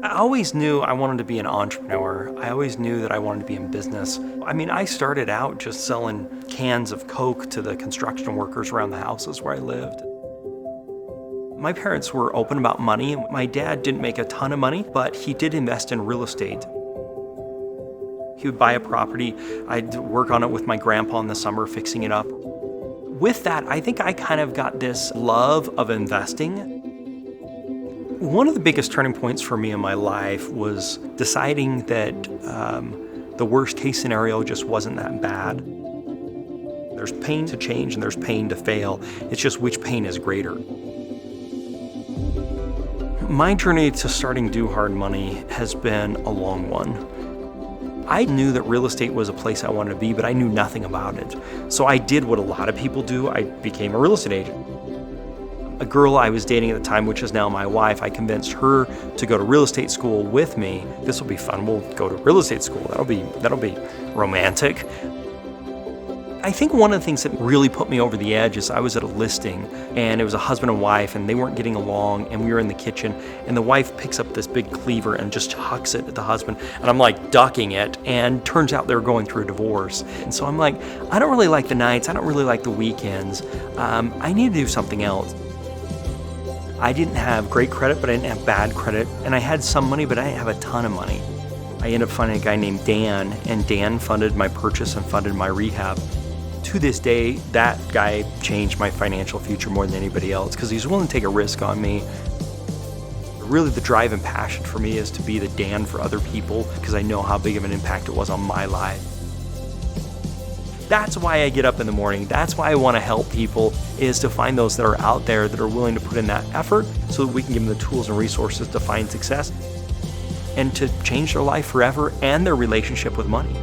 I always knew I wanted to be an entrepreneur. I always knew that I wanted to be in business. I mean, I started out just selling cans of Coke to the construction workers around the houses where I lived. My parents were open about money. My dad didn't make a ton of money, but he did invest in real estate. He would buy a property. I'd work on it with my grandpa in the summer, fixing it up. With that, I think I kind of got this love of investing. One of the biggest turning points for me in my life was deciding that the worst case scenario just wasn't that bad. There's pain to change and there's pain to fail. It's just which pain is greater. My journey to starting Do Hard Money has been a long one. I knew that real estate was a place I wanted to be, but I knew nothing about it. So I did what a lot of people do. I became a real estate agent. A girl I was dating at the time, which is now my wife, I convinced her to go to real estate school with me. This will be fun. We'll go to real estate school. That'll be romantic. I think one of the things that really put me over the edge is I was at a listing and it was a husband and wife and they weren't getting along and we were in the kitchen and the wife picks up this big cleaver and just hucks it at the husband and I'm like ducking it, and turns out they were going through a divorce. And so I'm like, I don't really like the nights, I don't really like the weekends. I need to do something else. I didn't have great credit, but I didn't have bad credit, and I had some money, but I didn't have a ton of money. I ended up finding a guy named Dan, and Dan funded my purchase and funded my rehab. To this day, that guy changed my financial future more than anybody else because he's willing to take a risk on me. Really, the drive and passion for me is to be the Dan for other people because I know how big of an impact it was on my life. That's why I get up in the morning. That's why I want to help people, is to find those that are out there that are willing to put in that effort so that we can give them the tools and resources to find success and to change their life forever and their relationship with money.